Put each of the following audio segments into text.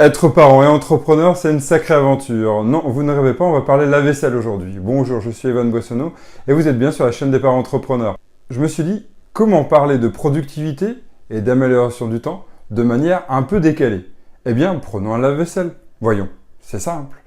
Être parent et entrepreneur, c'est une sacrée aventure. Non, vous ne rêvez pas, on va parler lave-vaisselle aujourd'hui. Bonjour, je suis Evan Boissonneau et vous êtes bien sur la chaîne des parents entrepreneurs. Je me suis dit, comment parler de productivité et d'amélioration du temps de manière un peu décalée? Eh bien, prenons un lave-vaisselle. Voyons, c'est simple.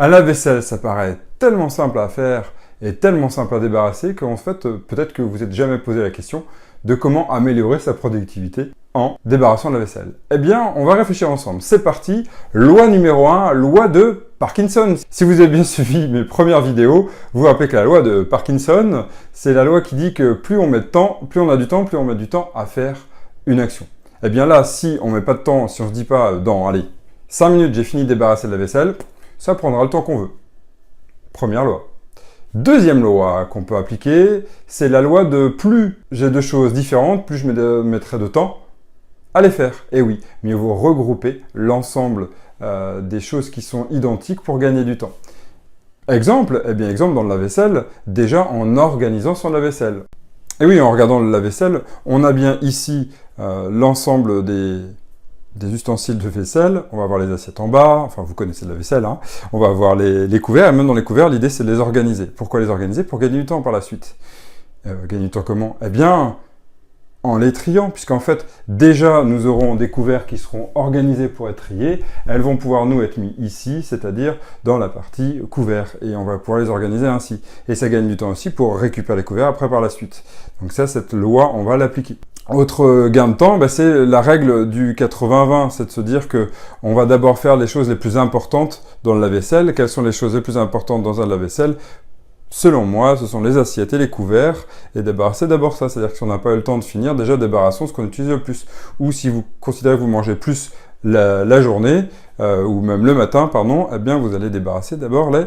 Un lave-vaisselle, ça paraît tellement simple à faire et tellement simple à débarrasser qu'en fait, peut-être que vous n'êtes jamais posé la question de comment améliorer sa productivité en débarrassant de la vaisselle. Eh bien, on va réfléchir ensemble. C'est parti. Loi numéro 1, loi de Parkinson. Si vous avez bien suivi mes premières vidéos, vous vous rappelez que la loi de Parkinson, c'est la loi qui dit que plus on met de temps, plus on a du temps, plus on met du temps à faire une action. Eh bien là, si on met pas de temps, si on se dit pas dans, allez, 5 minutes, j'ai fini de débarrasser de la vaisselle, ça prendra le temps qu'on veut. Première loi. Deuxième loi qu'on peut appliquer, c'est la loi de plus j'ai de choses différentes, plus je mettrai de temps à les faire. Et oui, mieux vaut regrouper l'ensemble des choses qui sont identiques pour gagner du temps. Exemple, eh bien exemple dans le lave-vaisselle, déjà en organisant son lave-vaisselle. Et oui, en regardant le lave-vaisselle, on a bien ici l'ensemble des ustensiles de vaisselle, on va avoir les assiettes en bas, enfin vous connaissez la vaisselle, hein. On va avoir les couverts, et même dans les couverts, l'idée c'est de les organiser. Pourquoi les organiser? Pour gagner du temps par la suite. Gagner du temps comment? Eh bien, en les triant, puisqu'en fait, déjà, nous aurons des couverts qui seront organisés pour être triés, elles vont pouvoir nous être mis ici, c'est-à-dire dans la partie couverts, et on va pouvoir les organiser ainsi. Et ça gagne du temps aussi pour récupérer les couverts après par la suite. Donc ça, cette loi, on va l'appliquer. Autre gain de temps, c'est la règle du 80-20, c'est de se dire que on va d'abord faire les choses les plus importantes dans le lave-vaisselle. Quelles sont les choses les plus importantes dans un lave-vaisselle? Selon moi, ce sont les assiettes et les couverts, et débarrasser d'abord ça. C'est-à-dire que si on n'a pas eu le temps de finir, déjà débarrassons ce qu'on utilise le plus. Ou si vous considérez que vous mangez plus la journée, ou même le matin, pardon, eh bien vous allez débarrasser d'abord les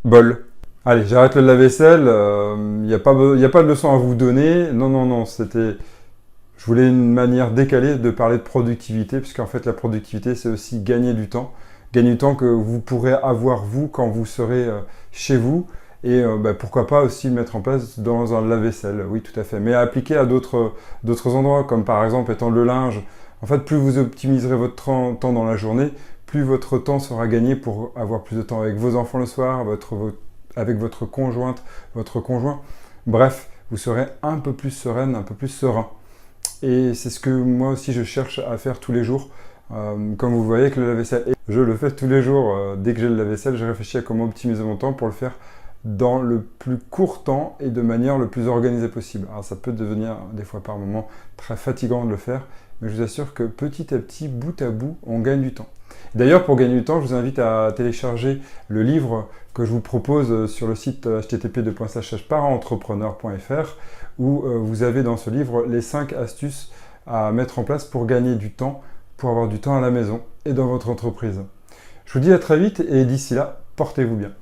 bols. Allez, j'arrête le lave-vaisselle, il n'y a pas de leçon à vous donner. Non, c'était... Je voulais une manière décalée de parler de productivité, puisqu'en fait la productivité c'est aussi gagner du temps. Gagner du temps que vous pourrez avoir vous quand vous serez chez vous. Et pourquoi pas aussi le mettre en place dans un lave-vaisselle, oui tout à fait. Mais à appliquer à d'autres endroits, comme par exemple étendre le linge. En fait, plus vous optimiserez votre temps dans la journée, plus votre temps sera gagné pour avoir plus de temps avec vos enfants le soir, avec votre conjointe, votre conjoint. Bref, vous serez un peu plus sereine, un peu plus serein. Et c'est ce que moi aussi je cherche à faire tous les jours. Comme vous voyez avec le lave-vaisselle, je le fais tous les jours. Dès que j'ai le lave-vaisselle, je réfléchis à comment optimiser mon temps pour le faire dans le plus court temps et de manière le plus organisée possible. Alors ça peut devenir des fois par moments très fatigant de le faire, mais je vous assure que petit à petit, bout à bout, on gagne du temps. D'ailleurs, pour gagner du temps, je vous invite à télécharger le livre que je vous propose sur le site http://parentrepreneur.fr où vous avez dans ce livre les 5 astuces à mettre en place pour gagner du temps, pour avoir du temps à la maison et dans votre entreprise. Je vous dis à très vite et d'ici là, portez-vous bien.